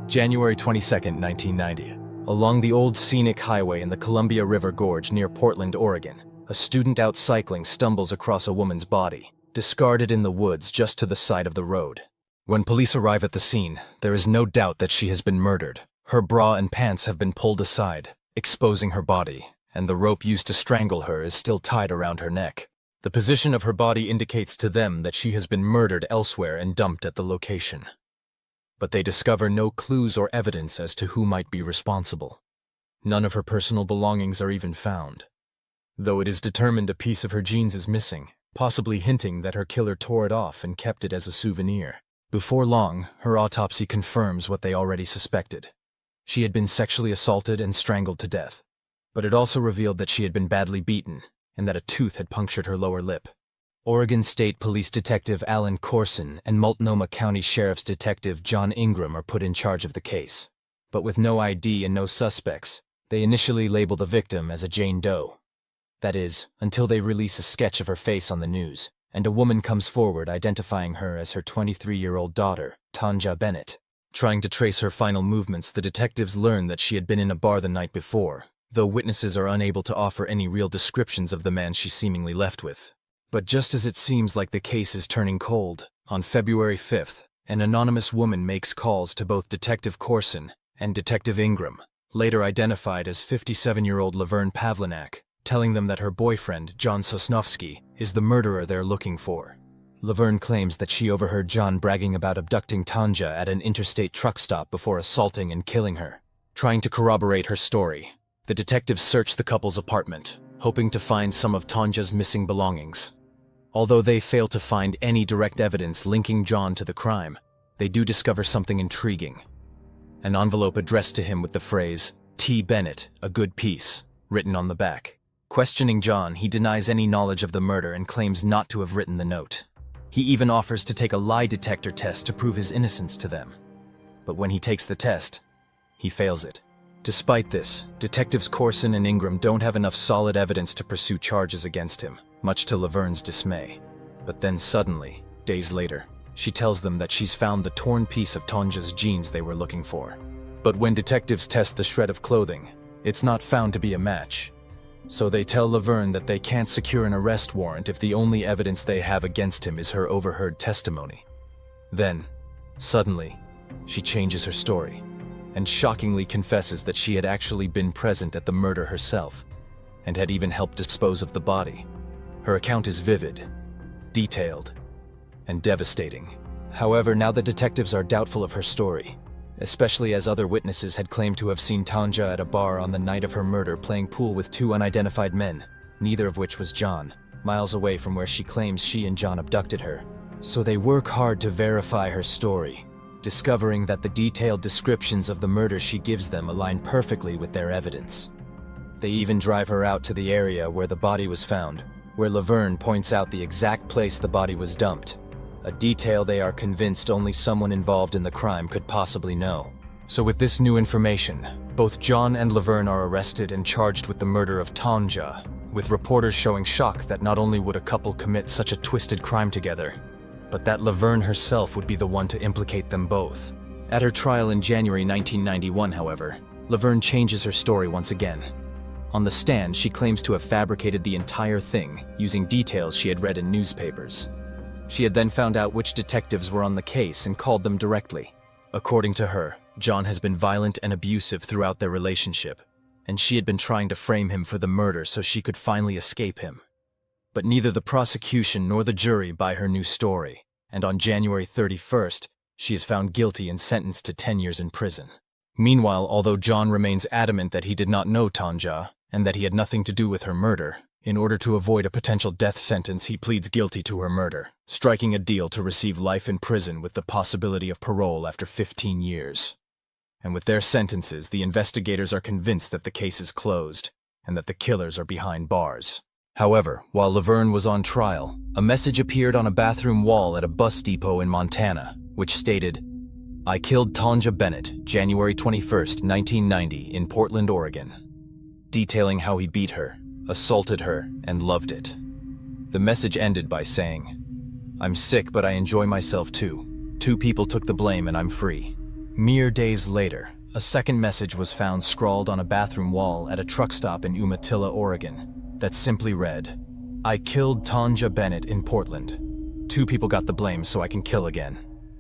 January 22nd, 1990. Along the old scenic highway in the Columbia River Gorge near Portland, Oregon, a student out cycling stumbles across a woman's body, discarded in the woods just to the side of the road. When police arrive at the scene, there is no doubt that she has been murdered. Her bra and pants have been pulled aside, exposing her body, and the rope used to strangle her is still tied around her neck. The position of her body indicates to them that she has been murdered elsewhere and dumped at the location. But they discover no clues or evidence as to who might be responsible. None of her personal belongings are even found, though it is determined a piece of her jeans is missing, possibly hinting that her killer tore it off and kept it as a souvenir. Before long, her autopsy confirms what they already suspected. She had been sexually assaulted and strangled to death, but it also revealed that she had been badly beaten and that a tooth had punctured her lower lip. Oregon State Police Detective Alan Corson and Multnomah County Sheriff's Detective John Ingram are put in charge of the case. But with no ID and no suspects, they initially label the victim as a Jane Doe. That is, until they release a sketch of her face on the news, and a woman comes forward identifying her as her 23-year-old daughter, Taunja Bennet. Trying to trace her final movements, the detectives learn that she had been in a bar the night before, though witnesses are unable to offer any real descriptions of the man she seemingly left with. But just as it seems like the case is turning cold, on February 5th, an anonymous woman makes calls to both Detective Corson and Detective Ingram, later identified as 57-year-old Leverne Pavlinac, telling them that her boyfriend, John Sosnowski, is the murderer they're looking for. Leverne claims that she overheard John bragging about abducting Tanja at an interstate truck stop before assaulting and killing her. Trying to corroborate her story, the detectives search the couple's apartment, hoping to find some of Tanja's missing belongings. Although they fail to find any direct evidence linking John to the crime, they do discover something intriguing. An envelope addressed to him with the phrase, "T. Bennett, a good piece," written on the back. Questioning John, he denies any knowledge of the murder and claims not to have written the note. He even offers to take a lie detector test to prove his innocence to them. But when he takes the test, he fails it. Despite this, Detectives Corson and Ingram don't have enough solid evidence to pursue charges against him, much to Laverne's dismay. But then suddenly, days later, she tells them that she's found the torn piece of Tanja's jeans they were looking for. But when detectives test the shred of clothing, it's not found to be a match. So they tell Leverne that they can't secure an arrest warrant if the only evidence they have against him is her overheard testimony. Then, suddenly, she changes her story and shockingly confesses that she had actually been present at the murder herself and had even helped dispose of the body. Her account is vivid, detailed, and devastating. However, now the detectives are doubtful of her story, especially as other witnesses had claimed to have seen Tanja at a bar on the night of her murder playing pool with two unidentified men, neither of which was John, miles away from where she claims she and John abducted her. So they work hard to verify her story, discovering that the detailed descriptions of the murder she gives them align perfectly with their evidence. They even drive her out to the area where the body was found, where Leverne points out the exact place the body was dumped, a detail they are convinced only someone involved in the crime could possibly know. So with this new information, both John and Leverne are arrested and charged with the murder of Tanja, with reporters showing shock that not only would a couple commit such a twisted crime together, but that Leverne herself would be the one to implicate them both. At her trial in January 1991, however, Leverne changes her story once again. On the stand, she claims to have fabricated the entire thing using details she had read in newspapers. She had then found out which detectives were on the case and called them directly. According to her, John has been violent and abusive throughout their relationship, and she had been trying to frame him for the murder so she could finally escape him. But neither the prosecution nor the jury buy her new story, and on January 31st, she is found guilty and sentenced to 10 years in prison. Meanwhile, although John remains adamant that he did not know Tanja, and that he had nothing to do with her murder, in order to avoid a potential death sentence, he pleads guilty to her murder, striking a deal to receive life in prison with the possibility of parole after 15 years. And with their sentences, the investigators are convinced that the case is closed, and that the killers are behind bars. However, while Leverne was on trial, a message appeared on a bathroom wall at a bus depot in Montana, which stated, "I killed Taunja Bennet, January 21st, 1990, in Portland, Oregon," detailing how he beat her, assaulted her, and loved it. The message ended by saying, "I'm sick, but I enjoy myself too. 2 people took the blame and I'm free." Mere days later, a second message was found scrawled on a bathroom wall at a truck stop in Umatilla, Oregon, that simply read, "I killed Taunja Bennet in Portland. 2 people got the blame, so I can kill again."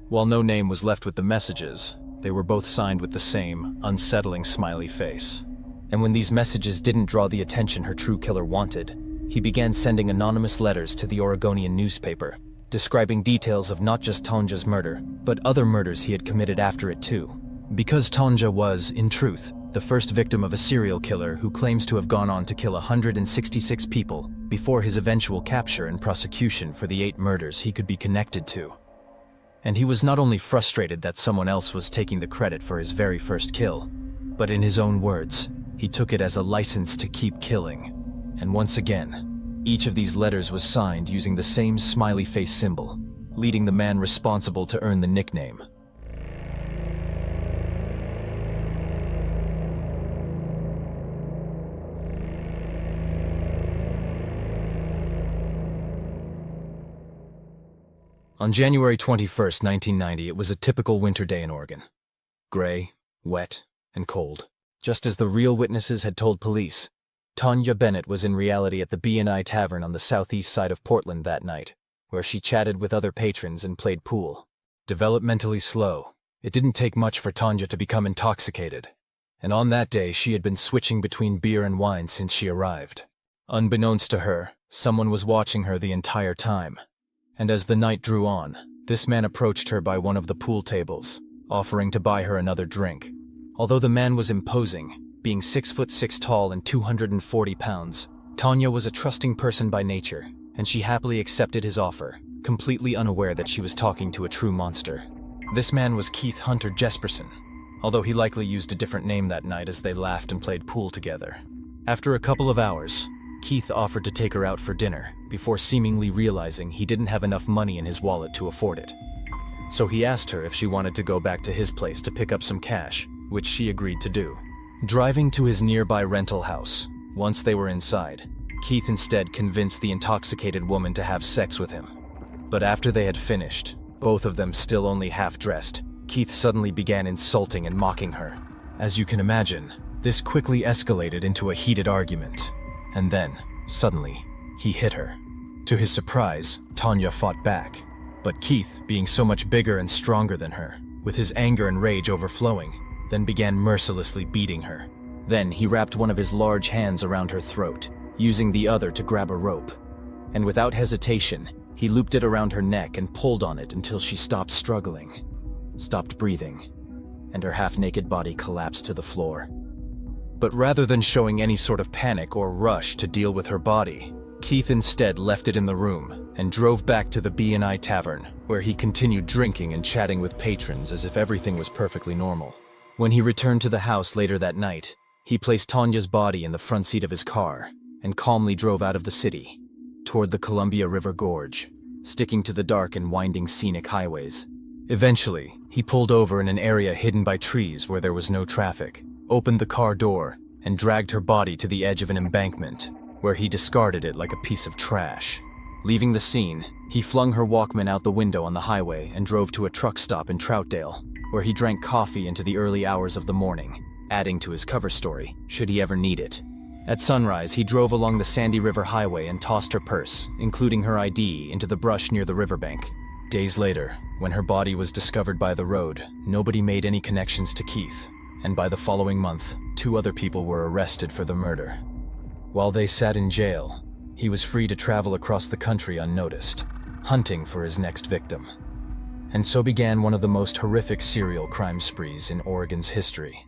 While no name was left with the messages, they were both signed with the same, unsettling smiley face. And when these messages didn't draw the attention her true killer wanted, he began sending anonymous letters to the Oregonian newspaper, describing details of not just Taunja's murder, but other murders he had committed after it too. Because Taunja was, in truth, the first victim of a serial killer who claims to have gone on to kill 166 people before his eventual capture and prosecution for the 8 murders he could be connected to. And he was not only frustrated that someone else was taking the credit for his very first kill, but in his own words, he took it as a license to keep killing. And once again, each of these letters was signed using the same smiley face symbol, leading the man responsible to earn the nickname. On January 21st, 1990, it was a typical winter day in Oregon. Gray, wet, and cold. Just as the real witnesses had told police, Taunja Bennet was in reality at the B&I Tavern on the southeast side of Portland that night, where she chatted with other patrons and played pool. Developmentally slow, it didn't take much for Tanja to become intoxicated. And on that day, she had been switching between beer and wine since she arrived. Unbeknownst to her, someone was watching her the entire time. And as the night drew on, this man approached her by one of the pool tables, offering to buy her another drink. Although the man was imposing, being 6'6" tall and 240 pounds, Tanja was a trusting person by nature, and she happily accepted his offer, completely unaware that she was talking to a true monster. This man was Keith Hunter Jesperson, although he likely used a different name that night as they laughed and played pool together. After a couple of hours, Keith offered to take her out for dinner, before seemingly realizing he didn't have enough money in his wallet to afford it. So he asked her if she wanted to go back to his place to pick up some cash, which she agreed to do. Driving to his nearby rental house, once they were inside, Keith instead convinced the intoxicated woman to have sex with him. But after they had finished, both of them still only half-dressed, Keith suddenly began insulting and mocking her. As you can imagine, this quickly escalated into a heated argument. And then, suddenly, he hit her. To his surprise, Tanja fought back. But Keith, being so much bigger and stronger than her, with his anger and rage overflowing, then began mercilessly beating her. Then he wrapped one of his large hands around her throat, using the other to grab a rope. And without hesitation, he looped it around her neck and pulled on it until she stopped struggling, stopped breathing, and her half-naked body collapsed to the floor. But rather than showing any sort of panic or rush to deal with her body, Keith instead left it in the room and drove back to the B&I Tavern, where he continued drinking and chatting with patrons as if everything was perfectly normal. When he returned to the house later that night, he placed Tanja's body in the front seat of his car and calmly drove out of the city, toward the Columbia River Gorge, sticking to the dark and winding scenic highways. Eventually, he pulled over in an area hidden by trees where there was no traffic, opened the car door, and dragged her body to the edge of an embankment, where he discarded it like a piece of trash. Leaving the scene, he flung her Walkman out the window on the highway and drove to a truck stop in Troutdale, where he drank coffee into the early hours of the morning, adding to his cover story, should he ever need it. At sunrise, he drove along the Sandy River Highway and tossed her purse, including her ID, into the brush near the riverbank. Days later, when her body was discovered by the road, nobody made any connections to Keith, and by the following month, 2 other people were arrested for the murder. While they sat in jail, he was free to travel across the country unnoticed, hunting for his next victim. And so began one of the most horrific serial crime sprees in Oregon's history.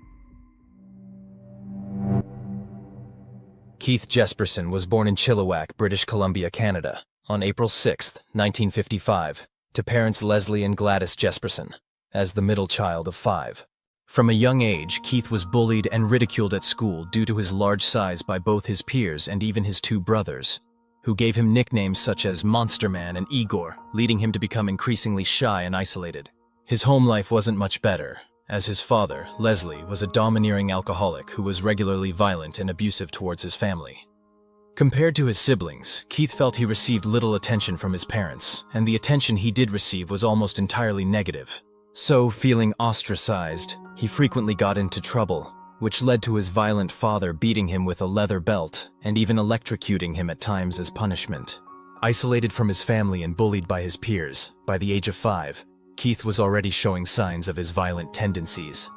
Keith Jesperson was born in Chilliwack, British Columbia, Canada, on April 6, 1955, to parents Leslie and Gladys Jesperson, as the middle child of 5. From a young age, Keith was bullied and ridiculed at school due to his large size by both his peers and even his 2 brothers, who gave him nicknames such as Monster Man and Igor, leading him to become increasingly shy and isolated. His home life wasn't much better, as his father, Leslie, was a domineering alcoholic who was regularly violent and abusive towards his family. Compared to his siblings, Keith felt he received little attention from his parents, and the attention he did receive was almost entirely negative. So, feeling ostracized, he frequently got into trouble, which led to his violent father beating him with a leather belt and even electrocuting him at times as punishment. Isolated from his family and bullied by his peers, by the age of 5, Keith was already showing signs of his violent tendencies.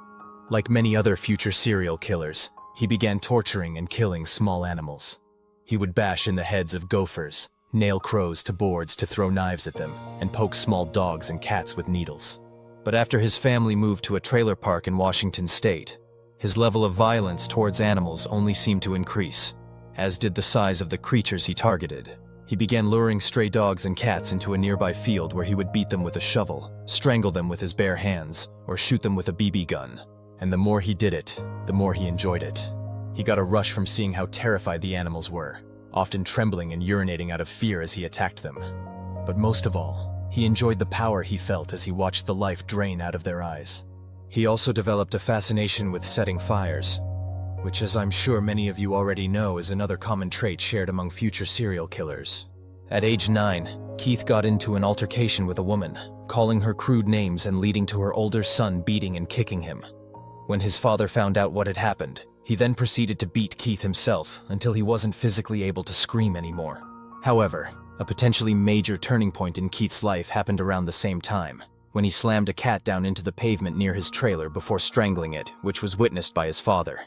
Like many other future serial killers, he began torturing and killing small animals. He would bash in the heads of gophers, nail crows to boards to throw knives at them, and poke small dogs and cats with needles. But after his family moved to a trailer park in Washington state, his level of violence towards animals only seemed to increase, as did the size of the creatures he targeted. He began luring stray dogs and cats into a nearby field where he would beat them with a shovel, strangle them with his bare hands, or shoot them with a BB gun. And the more he did it, the more he enjoyed it. He got a rush from seeing how terrified the animals were, often trembling and urinating out of fear as he attacked them. But most of all, he enjoyed the power he felt as he watched the life drain out of their eyes. He also developed a fascination with setting fires, which, as I'm sure many of you already know, is another common trait shared among future serial killers. At age 9, Keith got into an altercation with a woman, calling her crude names and leading to her older son beating and kicking him. When his father found out what had happened, he then proceeded to beat Keith himself until he wasn't physically able to scream anymore. However, a potentially major turning point in Keith's life happened around the same time, when he slammed a cat down into the pavement near his trailer before strangling it, which was witnessed by his father.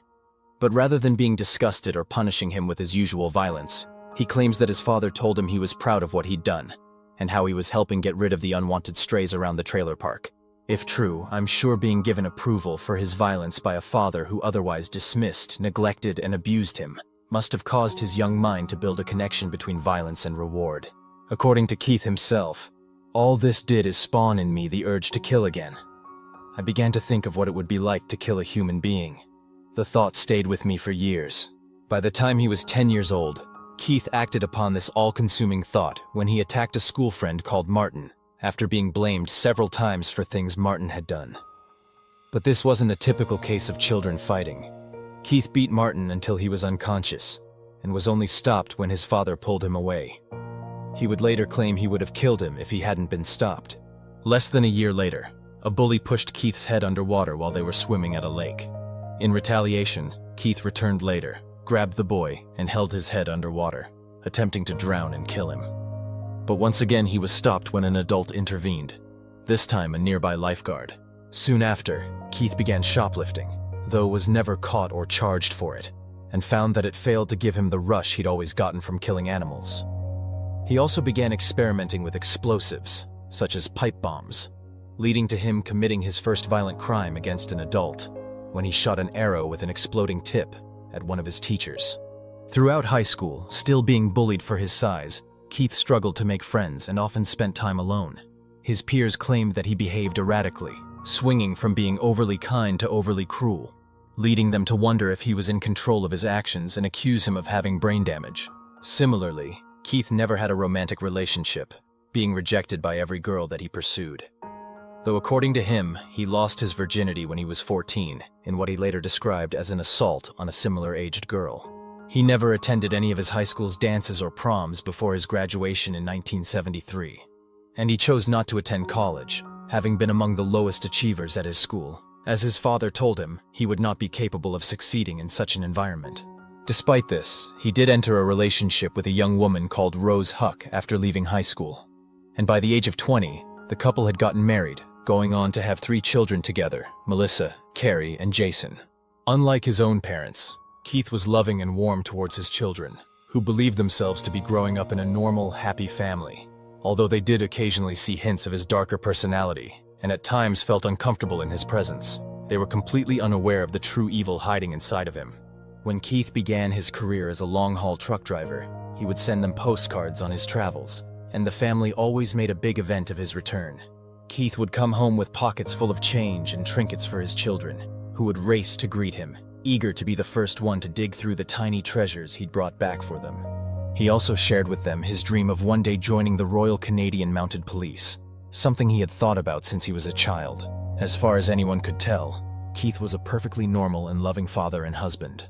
But rather than being disgusted or punishing him with his usual violence, he claims that his father told him he was proud of what he'd done, and how he was helping get rid of the unwanted strays around the trailer park. If true, I'm sure being given approval for his violence by a father who otherwise dismissed, neglected, and abused him must have caused his young mind to build a connection between violence and reward. According to Keith himself, all this did is spawn in me the urge to kill again. I began to think of what it would be like to kill a human being. The thought stayed with me for years. By the time he was 10 years old, Keith acted upon this all-consuming thought when he attacked a school friend called Martin, after being blamed several times for things Martin had done. But this wasn't a typical case of children fighting. Keith beat Martin until he was unconscious, and was only stopped when his father pulled him away. He would later claim he would have killed him if he hadn't been stopped. Less than a year later, a bully pushed Keith's head underwater while they were swimming at a lake. In retaliation, Keith returned later, grabbed the boy, and held his head underwater, attempting to drown and kill him. But once again he was stopped when an adult intervened, this time a nearby lifeguard. Soon after, Keith began shoplifting, though was never caught or charged for it, and found that it failed to give him the rush he'd always gotten from killing animals. He also began experimenting with explosives, such as pipe bombs, leading to him committing his first violent crime against an adult, when he shot an arrow with an exploding tip at one of his teachers. Throughout high school, still being bullied for his size, Keith struggled to make friends and often spent time alone. His peers claimed that he behaved erratically, swinging from being overly kind to overly cruel, leading them to wonder if he was in control of his actions and accuse him of having brain damage. Similarly, Keith never had a romantic relationship, being rejected by every girl that he pursued. Though according to him, he lost his virginity when he was 14, in what he later described as an assault on a similar-aged girl. He never attended any of his high school's dances or proms before his graduation in 1973. And he chose not to attend college, having been among the lowest achievers at his school, as his father told him he would not be capable of succeeding in such an environment. Despite this, he did enter a relationship with a young woman called Rose Huck after leaving high school. And by the age of 20, the couple had gotten married, going on to have 3 children together, Melissa, Carrie, and Jason. Unlike his own parents, Keith was loving and warm towards his children, who believed themselves to be growing up in a normal, happy family, although they did occasionally see hints of his darker personality, and at times felt uncomfortable in his presence. They were completely unaware of the true evil hiding inside of him. When Keith began his career as a long-haul truck driver, he would send them postcards on his travels, and the family always made a big event of his return. Keith would come home with pockets full of change and trinkets for his children, who would race to greet him, eager to be the first one to dig through the tiny treasures he'd brought back for them. He also shared with them his dream of one day joining the Royal Canadian Mounted Police, something he had thought about since he was a child. As far as anyone could tell, Keith was a perfectly normal and loving father and husband.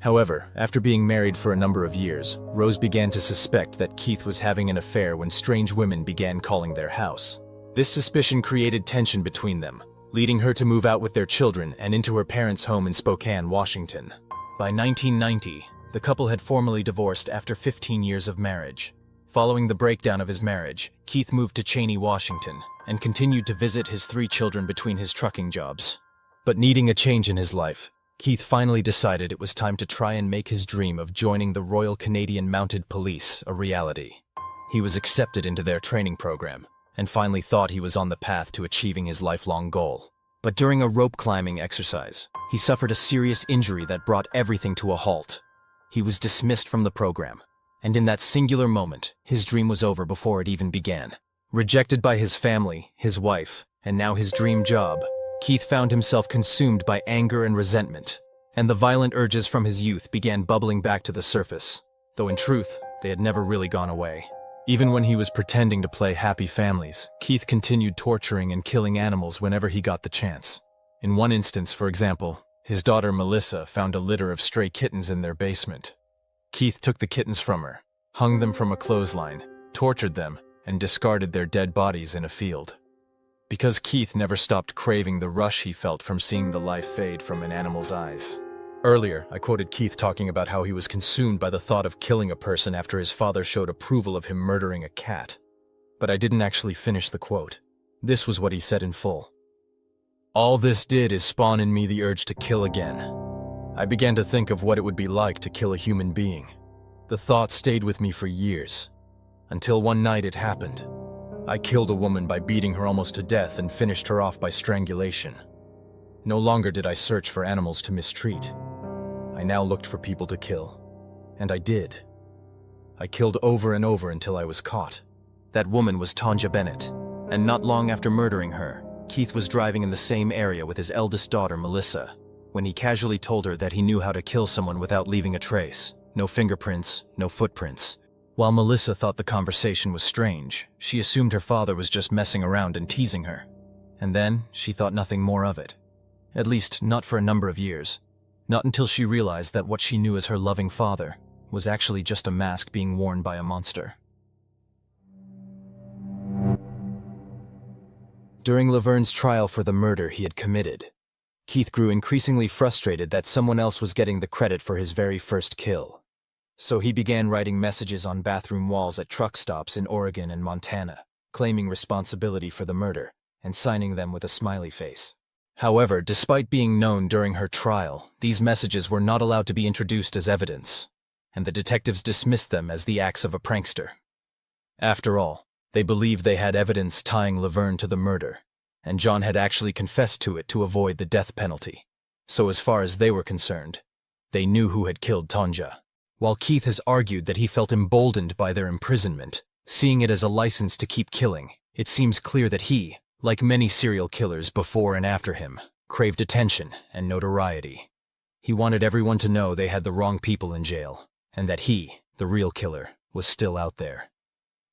However, after being married for a number of years, Rose began to suspect that Keith was having an affair when strange women began calling their house. This suspicion created tension between them, leading her to move out with their children and into her parents' home in Spokane, Washington. By 1990, the couple had formally divorced after 15 years of marriage. Following the breakdown of his marriage, Keith moved to Cheney, Washington, and continued to visit his 3 children between his trucking jobs. But needing a change in his life, Keith finally decided it was time to try and make his dream of joining the Royal Canadian Mounted Police a reality. He was accepted into their training program, and finally thought he was on the path to achieving his lifelong goal. But during a rope climbing exercise, he suffered a serious injury that brought everything to a halt. He was dismissed from the program, and in that singular moment, his dream was over before it even began. Rejected by his family, his wife, and now his dream job, Keith found himself consumed by anger and resentment, and the violent urges from his youth began bubbling back to the surface, though in truth, they had never really gone away. Even when he was pretending to play happy families, Keith continued torturing and killing animals whenever he got the chance. In one instance, for example, his daughter Melissa found a litter of stray kittens in their basement. Keith took the kittens from her, hung them from a clothesline, tortured them, and discarded their dead bodies in a field. Because Keith never stopped craving the rush he felt from seeing the life fade from an animal's eyes. Earlier, I quoted Keith talking about how he was consumed by the thought of killing a person after his father showed approval of him murdering a cat. But I didn't actually finish the quote. This was what he said in full. "All this did is spawn in me the urge to kill again. I began to think of what it would be like to kill a human being. The thought stayed with me for years, until one night it happened. I killed a woman by beating her almost to death and finished her off by strangulation. No longer did I search for animals to mistreat. I now looked for people to kill. And I did. I killed over and over until I was caught." That woman was Taunja Bennet, and not long after murdering her, Keith was driving in the same area with his eldest daughter, Melissa, when he casually told her that he knew how to kill someone without leaving a trace. No fingerprints, no footprints. While Melissa thought the conversation was strange, she assumed her father was just messing around and teasing her. And then, she thought nothing more of it. At least, not for a number of years. Not until she realized that what she knew as her loving father was actually just a mask being worn by a monster. During Leverne's trial for the murder he had committed, Keith grew increasingly frustrated that someone else was getting the credit for his very first kill. So he began writing messages on bathroom walls at truck stops in Oregon and Montana, claiming responsibility for the murder and signing them with a smiley face. However, despite being known during her trial, these messages were not allowed to be introduced as evidence, and the detectives dismissed them as the acts of a prankster. After all, they believed they had evidence tying Leverne to the murder, and John had actually confessed to it to avoid the death penalty. So as far as they were concerned, they knew who had killed Tanja. While Keith has argued that he felt emboldened by their imprisonment, seeing it as a license to keep killing, it seems clear that he, like many serial killers before and after him, craved attention and notoriety. He wanted everyone to know they had the wrong people in jail, and that he, the real killer, was still out there.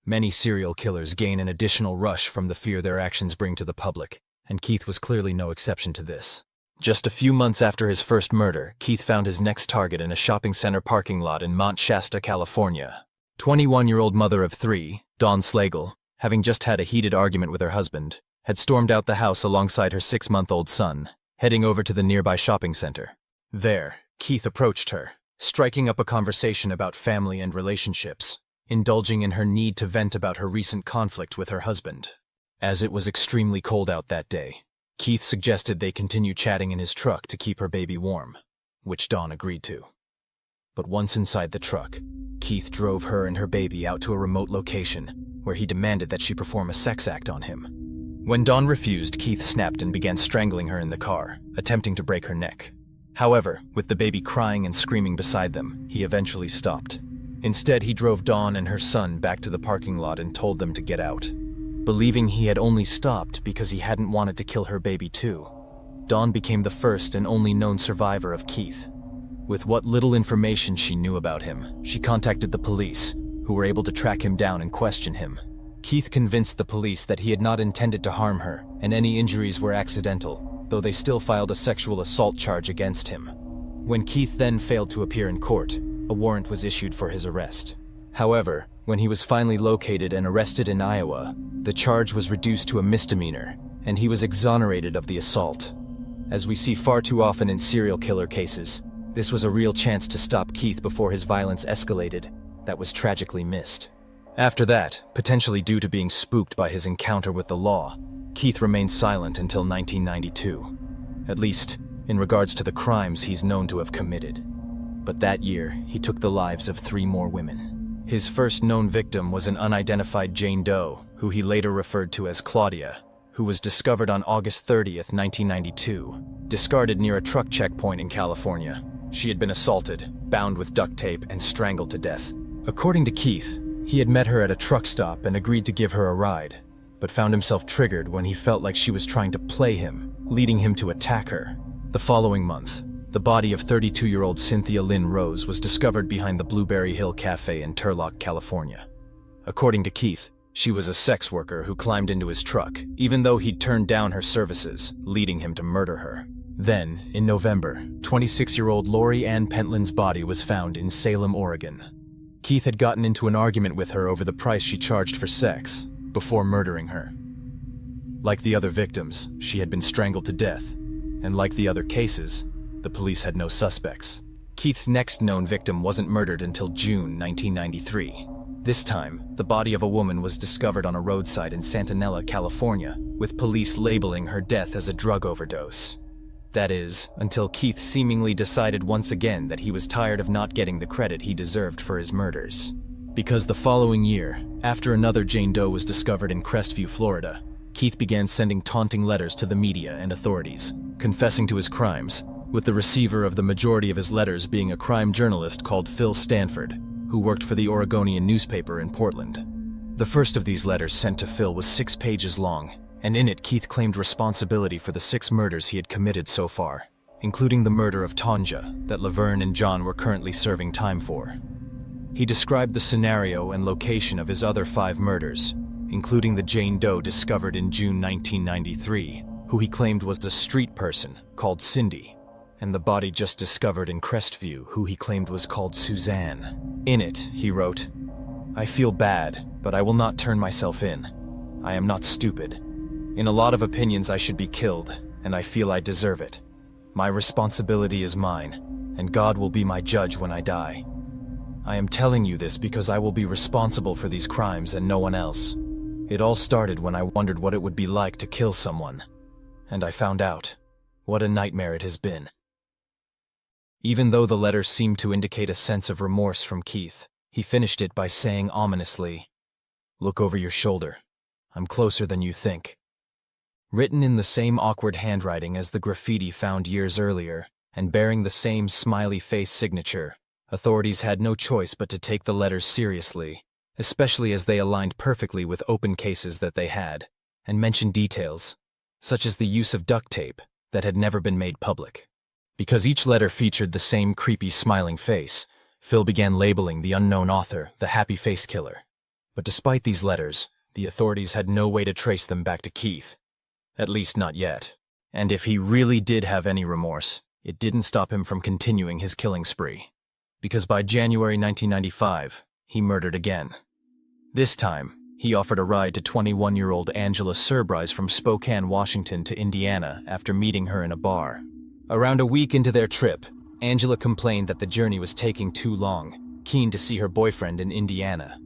Many serial killers gain an additional rush from the fear their actions bring to the public, and Keith was clearly no exception to this. Just a few months after his first murder, Keith found his next target in a shopping center parking lot in Mount Shasta, California. 21-year-old mother of 3, Dawn Slagle, having just had a heated argument with her husband, had stormed out the house alongside her 6-month-old son, heading over to the nearby shopping center. There, Keith approached her, striking up a conversation about family and relationships, indulging in her need to vent about her recent conflict with her husband. As it was extremely cold out that day, Keith suggested they continue chatting in his truck to keep her baby warm, which Dawn agreed to. But once inside the truck, Keith drove her and her baby out to a remote location, where he demanded that she perform a sex act on him. When Dawn refused, Keith snapped and began strangling her in the car, attempting to break her neck. However, with the baby crying and screaming beside them, he eventually stopped. Instead, he drove Dawn and her son back to the parking lot and told them to get out. Believing he had only stopped because he hadn't wanted to kill her baby too, Dawn became the first and only known survivor of Keith. With what little information she knew about him, she contacted the police, who were able to track him down and question him. Keith convinced the police that he had not intended to harm her, and any injuries were accidental, though they still filed a sexual assault charge against him. When Keith then failed to appear in court, a warrant was issued for his arrest. However, When he was finally located and arrested in Iowa, the charge was reduced to a misdemeanor, and he was exonerated of the assault. As we see far too often in serial killer cases, this was a real chance to stop Keith before his violence escalated. That was tragically missed. After that, potentially due to being spooked by his encounter with the law, Keith remained silent until 1992. At least, in regards to the crimes he's known to have committed. But that year, he took the lives of 3 more women. His first known victim was an unidentified Jane Doe, who he later referred to as Claudia, who was discovered on August 30th, 1992, discarded near a truck checkpoint in California. She had been assaulted, bound with duct tape, and strangled to death. According to Keith, he had met her at a truck stop and agreed to give her a ride, but found himself triggered when he felt like she was trying to play him, leading him to attack her. The following month, the body of 32-year-old Cynthia Lynn Rose was discovered behind the Blueberry Hill Cafe in Turlock, California. According to Keith, she was a sex worker who climbed into his truck, even though he'd turned down her services, leading him to murder her. Then, in November, 26-year-old Lori Ann Pentland's body was found in Salem, Oregon. Keith had gotten into an argument with her over the price she charged for sex, before murdering her. Like the other victims, she had been strangled to death, and like the other cases, the police had no suspects. Keith's next known victim wasn't murdered until June 1993. This time, the body of a woman was discovered on a roadside in Santanella, California, with police labeling her death as a drug overdose. That is, until Keith seemingly decided once again that he was tired of not getting the credit he deserved for his murders. Because the following year, after another Jane Doe was discovered in Crestview, Florida, Keith began sending taunting letters to the media and authorities, confessing to his crimes, with the receiver of the majority of his letters being a crime journalist called Phil Stanford, who worked for the Oregonian newspaper in Portland. The first of these letters sent to Phil was 6 pages long, and in it Keith claimed responsibility for the 6 murders he had committed so far, including the murder of Tanja that Leverne and John were currently serving time for. He described the scenario and location of his other 5 murders, including the Jane Doe discovered in June 1993, who he claimed was a street person called Cindy, and the body just discovered in Crestview, who he claimed was called Suzanne. In it, he wrote, "I feel bad, but I will not turn myself in. I am not stupid. In a lot of opinions I should be killed, and I feel I deserve it. My responsibility is mine, and God will be my judge when I die. I am telling you this because I will be responsible for these crimes and no one else. It all started when I wondered what it would be like to kill someone, and I found out. What a nightmare it has been." Even though the letter seemed to indicate a sense of remorse from Keith, he finished it by saying ominously, "Look over your shoulder. I'm closer than you think." Written in the same awkward handwriting as the graffiti found years earlier, and bearing the same smiley face signature, authorities had no choice but to take the letters seriously, especially as they aligned perfectly with open cases that they had, and mentioned details, such as the use of duct tape, that had never been made public. Because each letter featured the same creepy smiling face, Phil began labeling the unknown author the Happy Face Killer. But despite these letters, the authorities had no way to trace them back to Keith. At least not yet. And if he really did have any remorse, it didn't stop him from continuing his killing spree. Because by January 1995, he murdered again. This time, he offered a ride to 21-year-old Angela Surbrise from Spokane, Washington to Indiana after meeting her in a bar. Around a week into their trip, Angela complained that the journey was taking too long, keen to see her boyfriend in Indiana.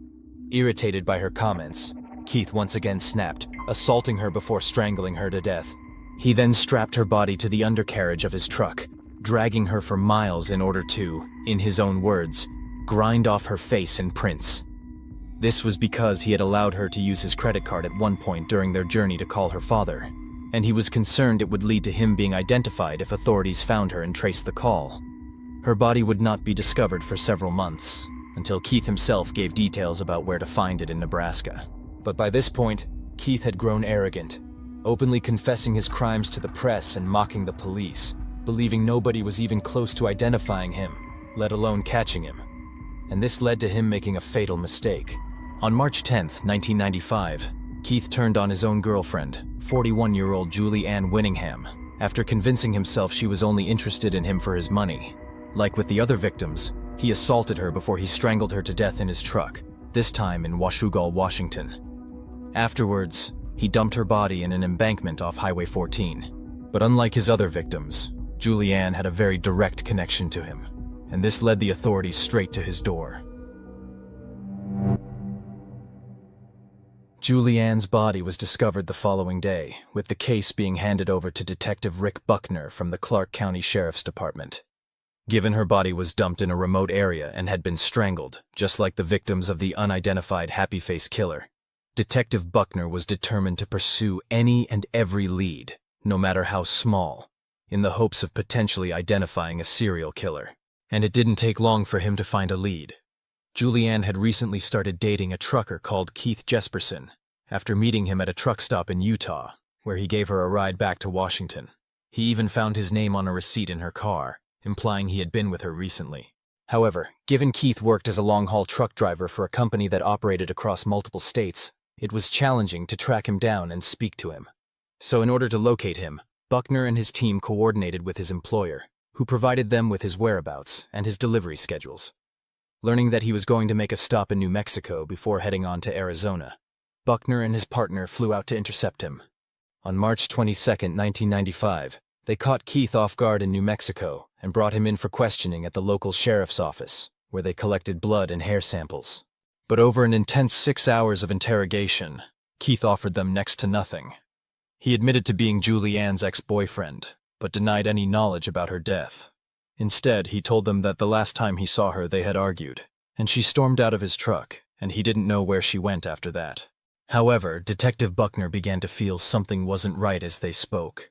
Irritated by her comments, Keith once again snapped, assaulting her before strangling her to death. He then strapped her body to the undercarriage of his truck, dragging her for miles in order to, in his own words, grind off her face in prints. This was because he had allowed her to use his credit card at one point during their journey to call her father, and he was concerned it would lead to him being identified if authorities found her and traced the call. Her body would not be discovered for several months, until Keith himself gave details about where to find it in Nebraska. But by this point, Keith had grown arrogant, openly confessing his crimes to the press and mocking the police, believing nobody was even close to identifying him, let alone catching him. And this led to him making a fatal mistake. On March 10th, 1995, Keith turned on his own girlfriend, 41-year-old Julie Ann Winningham, after convincing himself she was only interested in him for his money. Like with the other victims, he assaulted her before he strangled her to death in his truck, this time in Washougal, Washington. Afterwards, he dumped her body in an embankment off Highway 14. But unlike his other victims, Julianne had a very direct connection to him, and this led the authorities straight to his door. Julianne's body was discovered the following day, with the case being handed over to Detective Rick Buckner from the Clark County Sheriff's Department. Given her body was dumped in a remote area and had been strangled, just like the victims of the unidentified Happy Face Killer, Detective Buckner was determined to pursue any and every lead, no matter how small, in the hopes of potentially identifying a serial killer. And it didn't take long for him to find a lead. Julianne had recently started dating a trucker called Keith Jesperson, after meeting him at a truck stop in Utah, where he gave her a ride back to Washington. He even found his name on a receipt in her car, implying he had been with her recently. However, given Keith worked as a long-haul truck driver for a company that operated across multiple states, it was challenging to track him down and speak to him. So in order to locate him, Buckner and his team coordinated with his employer, who provided them with his whereabouts and his delivery schedules. Learning that he was going to make a stop in New Mexico before heading on to Arizona, Buckner and his partner flew out to intercept him. On March 22, 1995, they caught Keith off guard in New Mexico and brought him in for questioning at the local sheriff's office, where they collected blood and hair samples. But over an intense 6 hours of interrogation, Keith offered them next to nothing. He admitted to being Julianne's ex-boyfriend, but denied any knowledge about her death. Instead, he told them that the last time he saw her they had argued, and she stormed out of his truck, and he didn't know where she went after that. However, Detective Buckner began to feel something wasn't right as they spoke.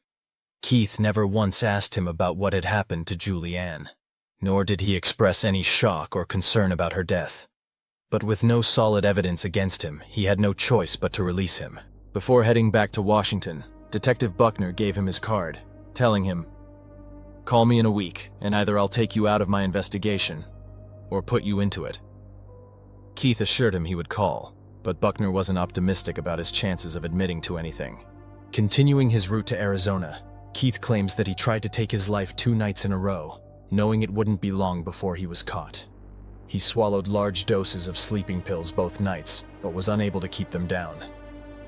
Keith never once asked him about what had happened to Julianne, nor did he express any shock or concern about her death. But with no solid evidence against him, he had no choice but to release him. Before heading back to Washington, Detective Buckner gave him his card, telling him, "Call me in a week, and either I'll take you out of my investigation, or put you into it." Keith assured him he would call, but Buckner wasn't optimistic about his chances of admitting to anything. Continuing his route to Arizona, Keith claims that he tried to take his life 2 nights in a row, knowing it wouldn't be long before he was caught. He swallowed large doses of sleeping pills both nights, but was unable to keep them down.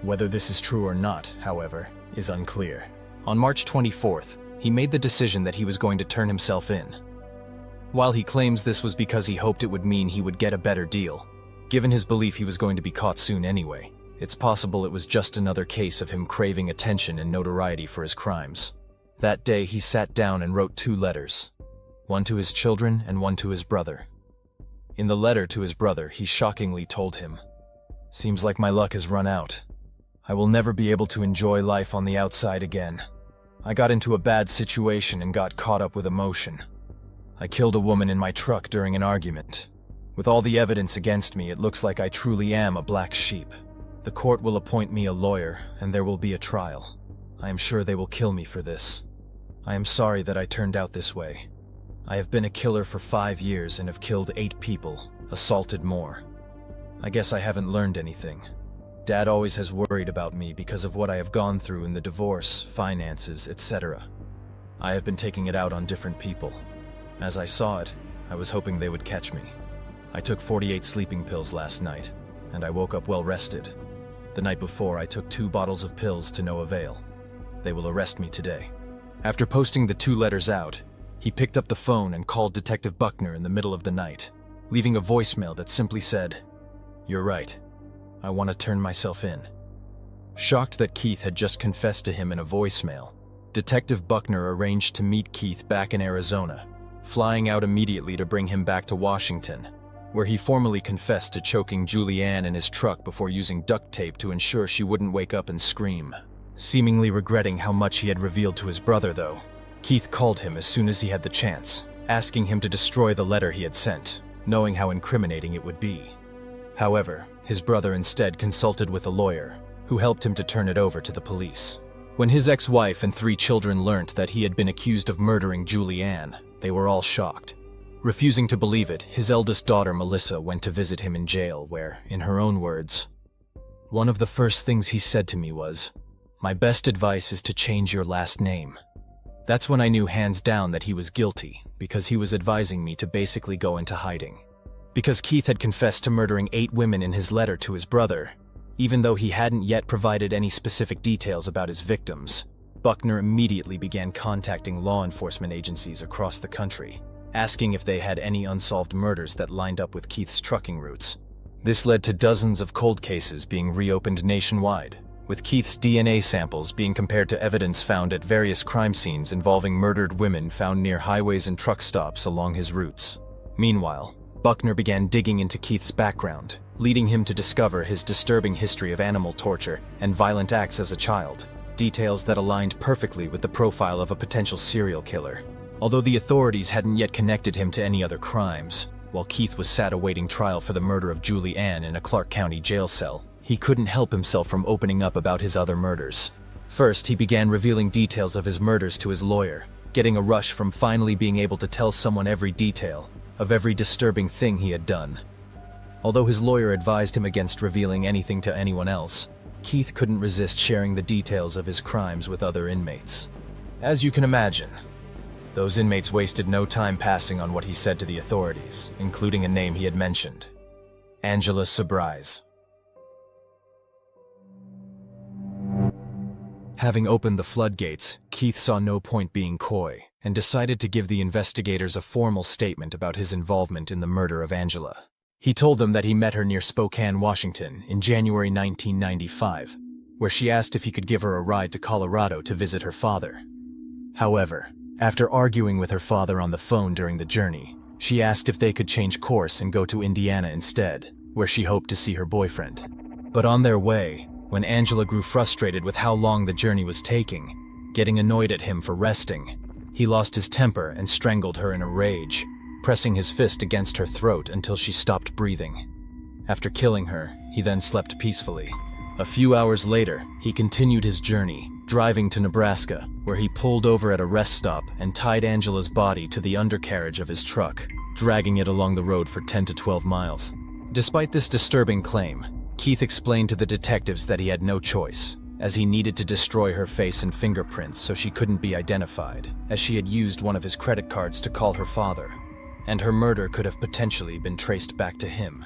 Whether this is true or not, however, is unclear. On March 24th, he made the decision that he was going to turn himself in. While he claims this was because he hoped it would mean he would get a better deal, given his belief he was going to be caught soon anyway, it's possible it was just another case of him craving attention and notoriety for his crimes. That day, he sat down and wrote 2 letters, one to his children and one to his brother. In the letter to his brother, he shockingly told him, "Seems like my luck has run out. I will never be able to enjoy life on the outside again. I got into a bad situation and got caught up with emotion. I killed a woman in my truck during an argument. With all the evidence against me, it looks like I truly am a black sheep. The court will appoint me a lawyer, and there will be a trial. I am sure they will kill me for this. I am sorry that I turned out this way. I have been a killer for 5 years and have killed 8 people, assaulted more. I guess I haven't learned anything. Dad always has worried about me because of what I have gone through in the divorce, finances, etc. I have been taking it out on different people. As I saw it, I was hoping they would catch me. I took 48 sleeping pills last night, and I woke up well rested. The night before, I took 2 bottles of pills to no avail. They will arrest me today." After posting the 2 letters out, he picked up the phone and called Detective Buckner in the middle of the night, leaving a voicemail that simply said, "You're right. I want to turn myself in." Shocked that Keith had just confessed to him in a voicemail, Detective Buckner arranged to meet Keith back in Arizona, flying out immediately to bring him back to Washington, where he formally confessed to choking Julianne in his truck before using duct tape to ensure she wouldn't wake up and scream. Seemingly regretting how much he had revealed to his brother, though, Keith called him as soon as he had the chance, asking him to destroy the letter he had sent, knowing how incriminating it would be. However, his brother instead consulted with a lawyer, who helped him to turn it over to the police. When his ex-wife and 3 children learned that he had been accused of murdering Julianne, they were all shocked. Refusing to believe it, his eldest daughter, Melissa, went to visit him in jail where, in her own words, "One of the first things he said to me was, 'My best advice is to change your last name.' That's when I knew hands down that he was guilty, because he was advising me to basically go into hiding. because Keith had confessed to murdering 8 women in his letter to his brother. Even though he hadn't yet provided any specific details about his victims, Buckner immediately began contacting law enforcement agencies across the country, asking if they had any unsolved murders that lined up with Keith's trucking routes. This led to dozens of cold cases being reopened nationwide, with Keith's DNA samples being compared to evidence found at various crime scenes involving murdered women found near highways and truck stops along his routes. Meanwhile, Buckner began digging into Keith's background, leading him to discover his disturbing history of animal torture and violent acts as a child, details that aligned perfectly with the profile of a potential serial killer. Although the authorities hadn't yet connected him to any other crimes, while Keith was sat awaiting trial for the murder of Julie Ann in a Clark County jail cell, he couldn't help himself from opening up about his other murders. First, he began revealing details of his murders to his lawyer, getting a rush from finally being able to tell someone every detail of every disturbing thing he had done. Although his lawyer advised him against revealing anything to anyone else, Keith couldn't resist sharing the details of his crimes with other inmates. As you can imagine, those inmates wasted no time passing on what he said to the authorities, including a name he had mentioned: Angela Surprise. Having opened the floodgates, Keith saw no point being coy and decided to give the investigators a formal statement about his involvement in the murder of Angela. He told them that he met her near Spokane, Washington in January 1995, where she asked if he could give her a ride to Colorado to visit her father. However, after arguing with her father on the phone during the journey, she asked if they could change course and go to Indiana instead, where she hoped to see her boyfriend. But on their way, when Angela grew frustrated with how long the journey was taking, getting annoyed at him for resting, he lost his temper and strangled her in a rage, pressing his fist against her throat until she stopped breathing. After killing her, he then slept peacefully. A few hours later, he continued his journey, driving to Nebraska, where he pulled over at a rest stop and tied Angela's body to the undercarriage of his truck, dragging it along the road for 10 to 12 miles. Despite this disturbing claim, Keith explained to the detectives that he had no choice, as he needed to destroy her face and fingerprints so she couldn't be identified, as she had used one of his credit cards to call her father, and her murder could have potentially been traced back to him.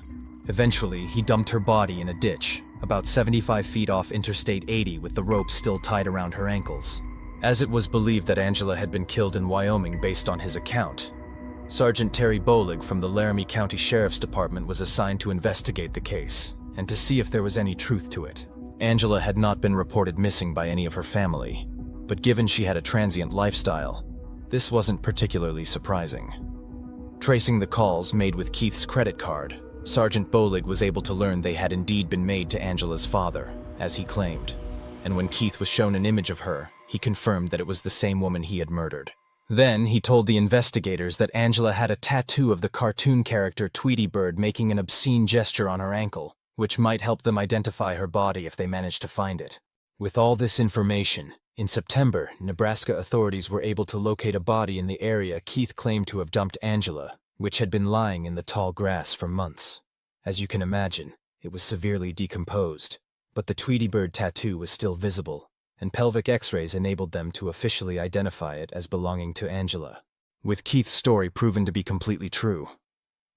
Eventually, he dumped her body in a ditch, about 75 feet off Interstate 80 with the rope still tied around her ankles. As it was believed that Angela had been killed in Wyoming based on his account, Sergeant Terry Bolig from the Laramie County Sheriff's Department was assigned to investigate the case and to see if there was any truth to it. Angela had not been reported missing by any of her family, but given she had a transient lifestyle, this wasn't particularly surprising. Tracing the calls made with Keith's credit card, Sergeant Bolig was able to learn they had indeed been made to Angela's father, as he claimed, and when Keith was shown an image of her, he confirmed that it was the same woman he had murdered. Then he told the investigators that Angela had a tattoo of the cartoon character Tweety Bird making an obscene gesture on her ankle, which might help them identify her body if they managed to find it. With all this information, in September, Nebraska authorities were able to locate a body in the area Keith claimed to have dumped Angela, which had been lying in the tall grass for months. As you can imagine, it was severely decomposed, but the Tweety Bird tattoo was still visible, and pelvic x-rays enabled them to officially identify it as belonging to Angela. With Keith's story proven to be completely true,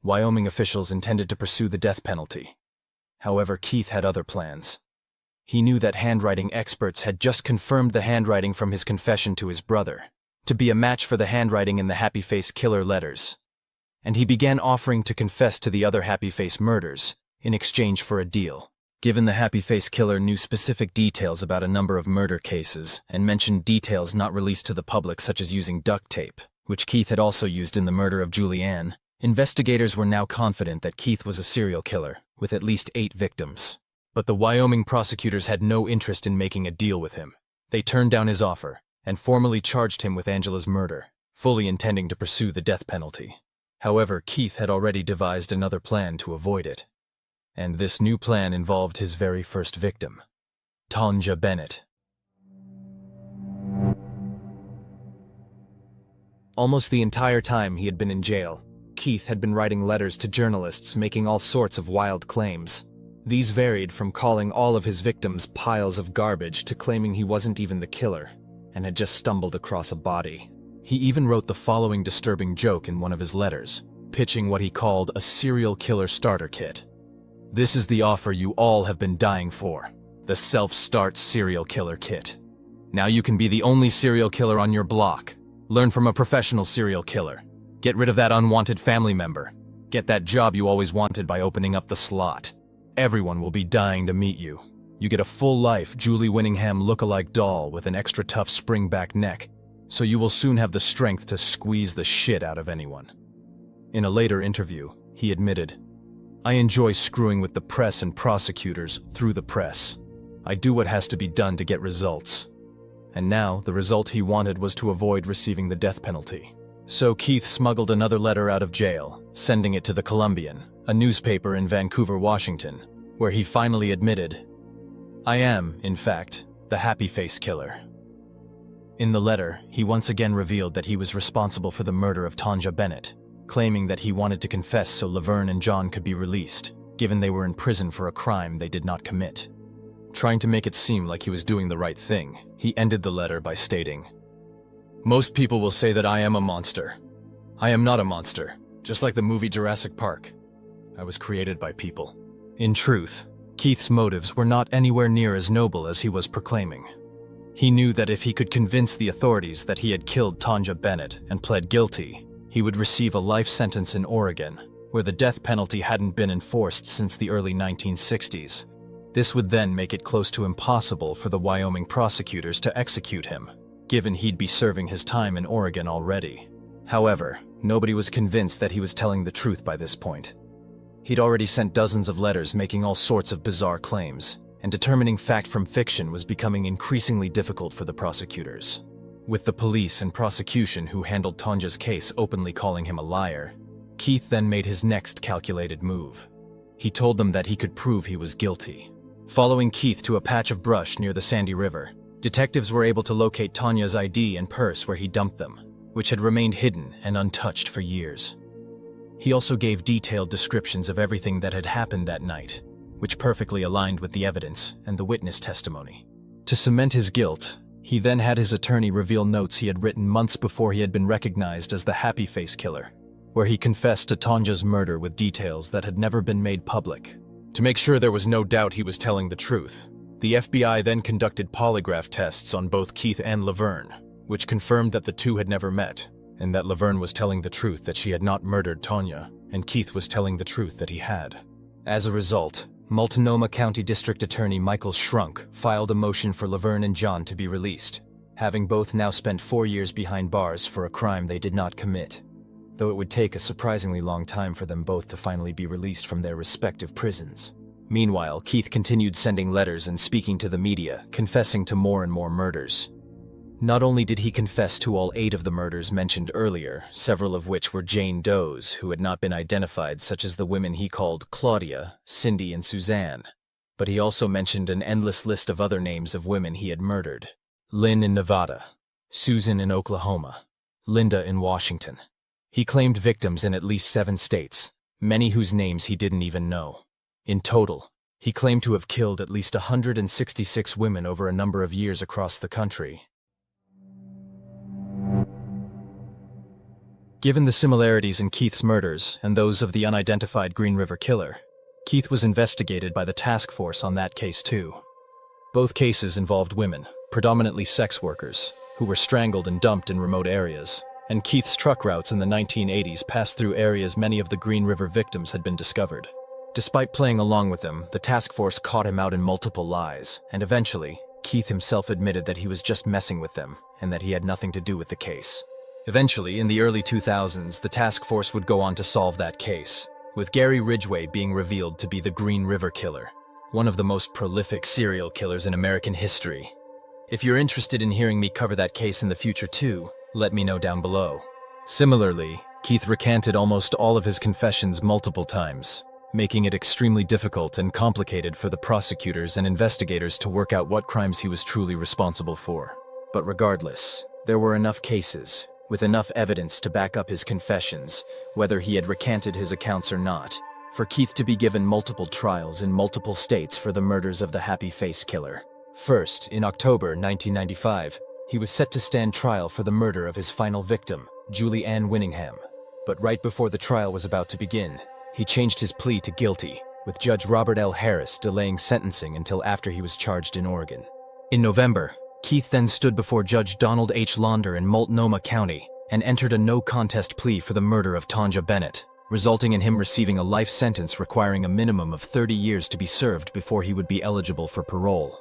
Wyoming officials intended to pursue the death penalty. However, Keith had other plans. He knew that handwriting experts had just confirmed the handwriting from his confession to his brother to be a match for the handwriting in the Happy Face Killer letters, and he began offering to confess to the other Happy Face murders in exchange for a deal. Given the Happy Face Killer knew specific details about a number of murder cases and mentioned details not released to the public such as using duct tape, which Keith had also used in the murder of Julie Ann, investigators were now confident that Keith was a serial killer with at least 8 victims. But the Wyoming prosecutors had no interest in making a deal with him. They turned down his offer and formally charged him with Angela's murder, fully intending to pursue the death penalty. However, Keith had already devised another plan to avoid it. And this new plan involved his very first victim, Taunja Bennet. Almost the entire time he had been in jail, Keith had been writing letters to journalists making all sorts of wild claims. These varied from calling all of his victims piles of garbage to claiming he wasn't even the killer and had just stumbled across a body. He even wrote the following disturbing joke in one of his letters. pitching what he called a serial killer starter kit. This is the offer you all have been dying for, the Self-Start Serial Killer Kit. Now you can be the only serial killer on your block. Learn from a professional serial killer. Get rid of that unwanted family member. Get that job you always wanted by opening up the slot. Everyone will be dying to meet you. You get a full-life Julie Winningham look-alike doll with an extra tough spring-back neck, so you will soon have the strength to squeeze the shit out of anyone. In a later interview, he admitted, "I enjoy screwing with the press and prosecutors through the press. I do what has to be done to get results." And now, the result he wanted was to avoid receiving the death penalty. So Keith smuggled another letter out of jail, sending it to the Columbian, a newspaper in Vancouver, Washington, where he finally admitted, "I am, in fact, the happy face killer." In the letter, he once again revealed that he was responsible for the murder of Taunja Bennet, claiming that he wanted to confess so Leverne and John could be released, given they were in prison for a crime they did not commit. Trying to make it seem like he was doing the right thing, he ended the letter by stating, "Most people will say that I am a monster. I am not a monster, just like the movie Jurassic Park. I was created by people." In truth, Keith's motives were not anywhere near as noble as he was proclaiming. He knew that if he could convince the authorities that he had killed Taunja Bennet and pled guilty, he would receive a life sentence in Oregon, where the death penalty hadn't been enforced since the early 1960s. This would then make it close to impossible for the Wyoming prosecutors to execute him, given he'd be serving his time in Oregon already. However, nobody was convinced that he was telling the truth by this point. He'd already sent dozens of letters making all sorts of bizarre claims, and determining fact from fiction was becoming increasingly difficult for the prosecutors. With the police and prosecution who handled Tanja's case openly calling him a liar, Keith then made his next calculated move. He told them that he could prove he was guilty. Following Keith to a patch of brush near the Sandy River, detectives were able to locate Tanja's ID and purse where he dumped them, which had remained hidden and untouched for years. He also gave detailed descriptions of everything that had happened that night, which perfectly aligned with the evidence and the witness testimony. To cement his guilt, he then had his attorney reveal notes he had written months before he had been recognized as the Happy Face Killer, where he confessed to Tanja's murder with details that had never been made public. To make sure there was no doubt he was telling the truth, the FBI then conducted polygraph tests on both Keith and Leverne, which confirmed that the two had never met, and that Leverne was telling the truth that she had not murdered Taunja, and Keith was telling the truth that he had. As a result, Multnomah County District Attorney Michael Shrunk filed a motion for Leverne and John to be released, having both now spent 4 years behind bars for a crime they did not commit, though it would take a surprisingly long time for them both to finally be released from their respective prisons. Meanwhile, Keith continued sending letters and speaking to the media, confessing to more and more murders. Not only did he confess to all 8 of the murders mentioned earlier, several of which were Jane Does who had not been identified, such as the women he called Claudia, Cindy, and Suzanne, but he also mentioned an endless list of other names of women he had murdered. Lynn in Nevada, Susan in Oklahoma, Linda in Washington. He claimed victims in at least 7 states, many whose names he didn't even know. In total, he claimed to have killed at least 166 women over a number of years across the country. Given the similarities in Keith's murders and those of the unidentified Green River Killer, Keith was investigated by the task force on that case too. Both cases involved women, predominantly sex workers, who were strangled and dumped in remote areas, and Keith's truck routes in the 1980s passed through areas many of the Green River victims had been discovered. Despite playing along with him, the task force caught him out in multiple lies, and eventually, Keith himself admitted that he was just messing with them and that he had nothing to do with the case. Eventually, in the early 2000s, the task force would go on to solve that case, with Gary Ridgway being revealed to be the Green River Killer, one of the most prolific serial killers in American history. If you're interested in hearing me cover that case in the future too, let me know down below. Similarly, Keith recanted almost all of his confessions multiple times, making it extremely difficult and complicated for the prosecutors and investigators to work out what crimes he was truly responsible for. But regardless, there were enough cases, with enough evidence to back up his confessions, whether he had recanted his accounts or not, for Keith to be given multiple trials in multiple states for the murders of the Happy Face Killer. First, in October 1995, he was set to stand trial for the murder of his final victim, Julie Ann Winningham. But right before the trial was about to begin, he changed his plea to guilty, with Judge Robert L. Harris delaying sentencing until after he was charged in Oregon. In November, Keith then stood before Judge Donald H. Launder in Multnomah County and entered a no-contest plea for the murder of Taunja Bennet, resulting in him receiving a life sentence requiring a minimum of 30 years to be served before he would be eligible for parole.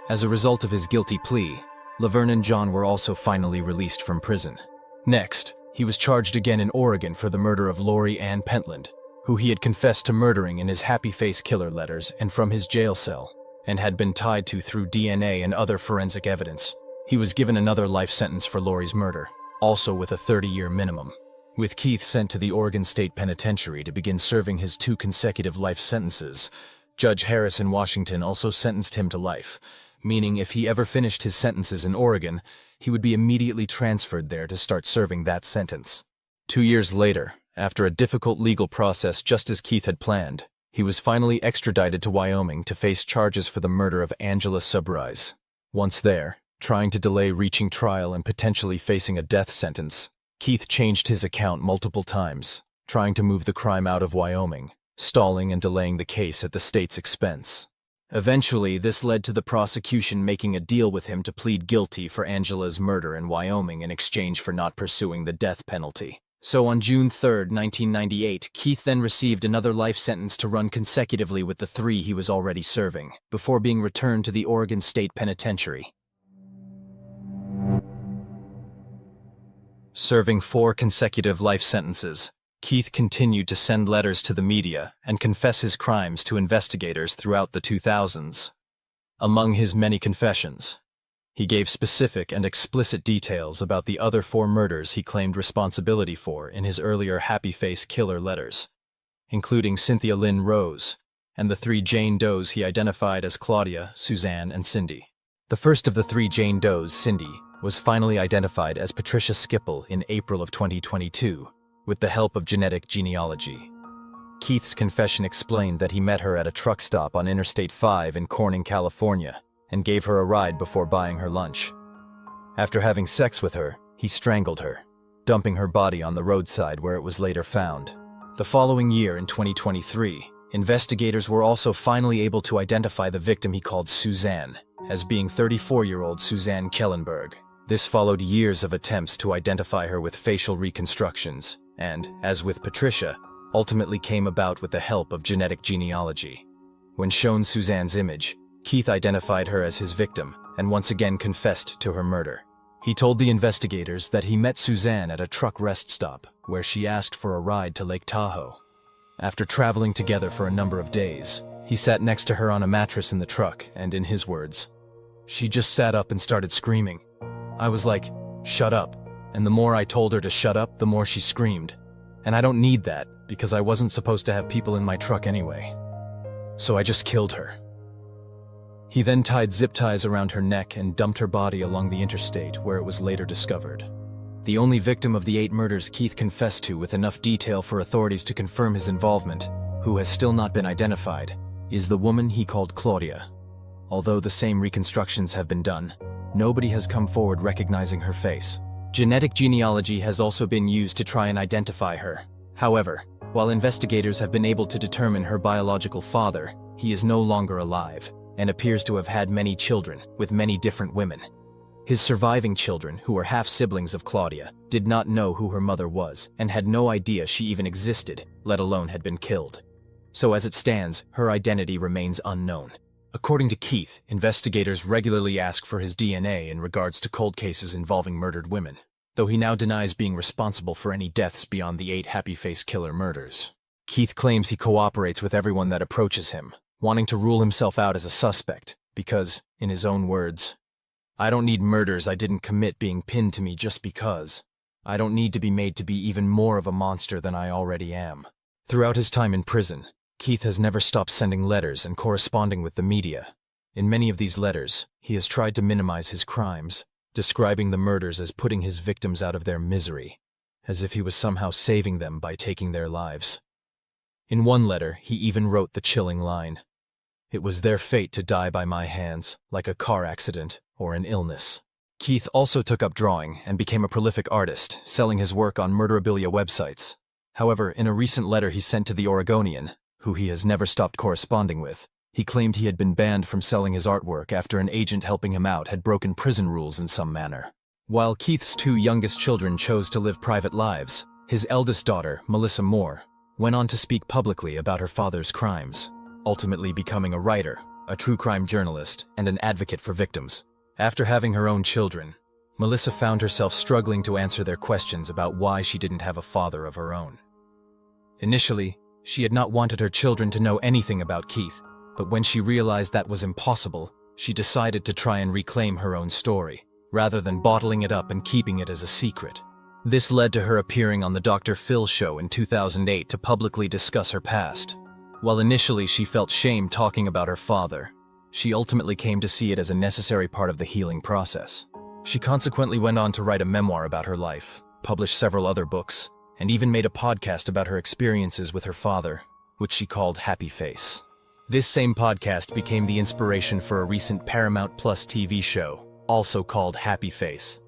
As a result of his guilty plea, Leverne and John were also finally released from prison. Next, he was charged again in Oregon for the murder of Lori Ann Pentland, who he had confessed to murdering in his Happy Face Killer letters and from his jail cell, and had been tied to through DNA and other forensic evidence. He was given another life sentence for Lori's murder, also with a 30-year minimum. With Keith sent to the Oregon State Penitentiary to begin serving his 2 consecutive life sentences, Judge Harris in Washington also sentenced him to life, meaning if he ever finished his sentences in Oregon, he would be immediately transferred there to start serving that sentence. 2 years later, after a difficult legal process just as Keith had planned, he was finally extradited to Wyoming to face charges for the murder of Angela Subrise. Once there, trying to delay reaching trial and potentially facing a death sentence, Keith changed his account multiple times, trying to move the crime out of Wyoming, stalling and delaying the case at the state's expense. Eventually, this led to the prosecution making a deal with him to plead guilty for Angela's murder in Wyoming in exchange for not pursuing the death penalty. So on June 3, 1998, Keith then received another life sentence to run consecutively with the 3 he was already serving, before being returned to the Oregon State Penitentiary. Serving 4 consecutive life sentences, Keith continued to send letters to the media and confess his crimes to investigators throughout the 2000s. Among his many confessions, he gave specific and explicit details about the other 4 murders he claimed responsibility for in his earlier Happy Face Killer letters, including Cynthia Lynn Rose and the 3 Jane Does he identified as Claudia, Suzanne, and Cindy. The first of the 3 Jane Does, Cindy, was finally identified as Patricia Skipple in April of 2022, with the help of genetic genealogy. Keith's confession explained that he met her at a truck stop on Interstate 5 in Corning, California, and gave her a ride before buying her lunch. After having sex with her, he strangled her, dumping her body on the roadside where it was later found. The following year, in 2023, investigators were also finally able to identify the victim he called Suzanne as being 34-year-old Suzanne Kellenberg. This followed years of attempts to identify her with facial reconstructions, and, as with Patricia, ultimately came about with the help of genetic genealogy. When shown Suzanne's image, Keith identified her as his victim and once again confessed to her murder. He told the investigators that he met Suzanne at a truck rest stop where she asked for a ride to Lake Tahoe. After traveling together for a number of days, he sat next to her on a mattress in the truck, and in his words, "She just sat up and started screaming. I was like, 'Shut up,' and the more I told her to shut up, the more she screamed. And I don't need that, because I wasn't supposed to have people in my truck anyway. So I just killed her." He then tied zip ties around her neck and dumped her body along the interstate where it was later discovered. The only victim of the 8 murders Keith confessed to with enough detail for authorities to confirm his involvement, who has still not been identified, is the woman he called Claudia. Although the same reconstructions have been done, nobody has come forward recognizing her face. Genetic genealogy has also been used to try and identify her. However, while investigators have been able to determine her biological father, he is no longer alive and appears to have had many children with many different women. His surviving children, who were half-siblings of Claudia, did not know who her mother was and had no idea she even existed, let alone had been killed. So as it stands, her identity remains unknown. According to Keith, investigators regularly ask for his DNA in regards to cold cases involving murdered women, though he now denies being responsible for any deaths beyond the 8 Happy Face Killer murders. Keith claims he cooperates with everyone that approaches him, wanting to rule himself out as a suspect, because, in his own words, "I don't need murders I didn't commit being pinned to me just because. I don't need to be made to be even more of a monster than I already am." Throughout his time in prison, Keith has never stopped sending letters and corresponding with the media. In many of these letters, he has tried to minimize his crimes, describing the murders as putting his victims out of their misery, as if he was somehow saving them by taking their lives. In one letter, he even wrote the chilling line, "It was their fate to die by my hands, like a car accident or an illness." Keith also took up drawing and became a prolific artist, selling his work on murderabilia websites. However, in a recent letter he sent to the Oregonian, who he has never stopped corresponding with, he claimed he had been banned from selling his artwork after an agent helping him out had broken prison rules in some manner. While Keith's two youngest children chose to live private lives, his eldest daughter, Melissa Moore, went on to speak publicly about her father's crimes, ultimately becoming a writer, a true crime journalist, and an advocate for victims. After having her own children, Melissa found herself struggling to answer their questions about why she didn't have a father of her own. Initially, she had not wanted her children to know anything about Keith, but when she realized that was impossible, she decided to try and reclaim her own story, rather than bottling it up and keeping it as a secret. This led to her appearing on the Dr. Phil show in 2008 to publicly discuss her past. While initially she felt shame talking about her father, she ultimately came to see it as a necessary part of the healing process. She consequently went on to write a memoir about her life, published several other books, and even made a podcast about her experiences with her father, which she called Happy Face. This same podcast became the inspiration for a recent Paramount Plus TV show, also called Happy Face.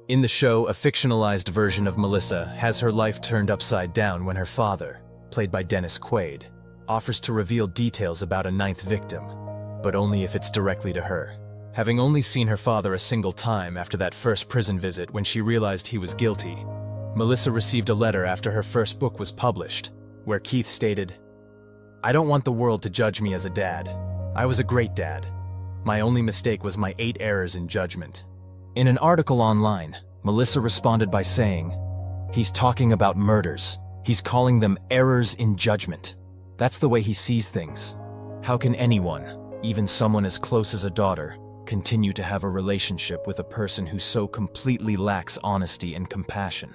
In the show, a fictionalized version of Melissa has her life turned upside down when her father, played by Dennis Quaid, offers to reveal details about a ninth victim, but only if it's directly to her. Having only seen her father a single time after that first prison visit when she realized he was guilty, Melissa received a letter after her first book was published, where Keith stated, "I don't want the world to judge me as a dad. I was a great dad. My only mistake was my 8 errors in judgment." In an article online, Melissa responded by saying, "He's talking about murders. He's calling them errors in judgment. That's the way he sees things. How can anyone, even someone as close as a daughter, continue to have a relationship with a person who so completely lacks honesty and compassion?"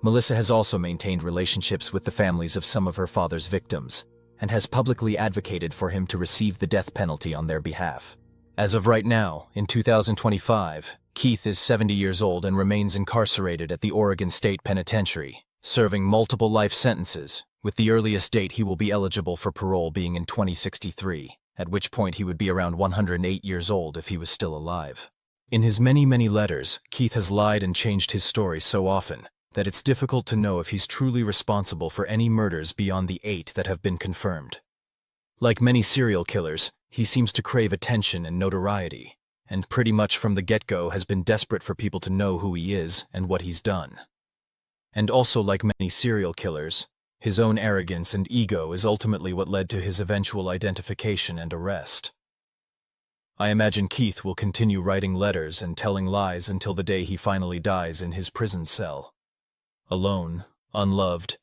Melissa has also maintained relationships with the families of some of her father's victims, and has publicly advocated for him to receive the death penalty on their behalf. As of right now, in 2025, Keith is 70 years old and remains incarcerated at the Oregon State Penitentiary, serving multiple life sentences, with the earliest date he will be eligible for parole being in 2063, at which point he would be around 108 years old if he was still alive. In his many, many letters, Keith has lied and changed his story so often that it's difficult to know if he's truly responsible for any murders beyond the 8 that have been confirmed. Like many serial killers, he seems to crave attention and notoriety, and pretty much from the get-go has been desperate for people to know who he is and what he's done. And also, like many serial killers, his own arrogance and ego is ultimately what led to his eventual identification and arrest. I imagine Keith will continue writing letters and telling lies until the day he finally dies in his prison cell. Alone, unloved,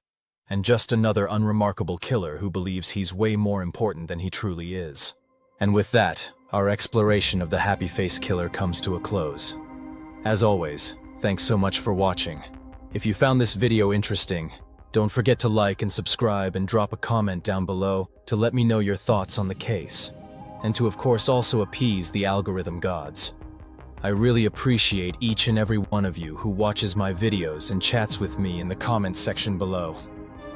and just another unremarkable killer who believes he's way more important than he truly is. And with that, our exploration of the Happy Face Killer comes to a close. As always, thanks so much for watching. If you found this video interesting, don't forget to like and subscribe and drop a comment down below to let me know your thoughts on the case, and to of course also appease the algorithm gods. I really appreciate each and every one of you who watches my videos and chats with me in the comments section below.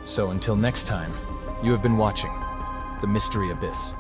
So until next time, you have been watching The Mystery Abyss.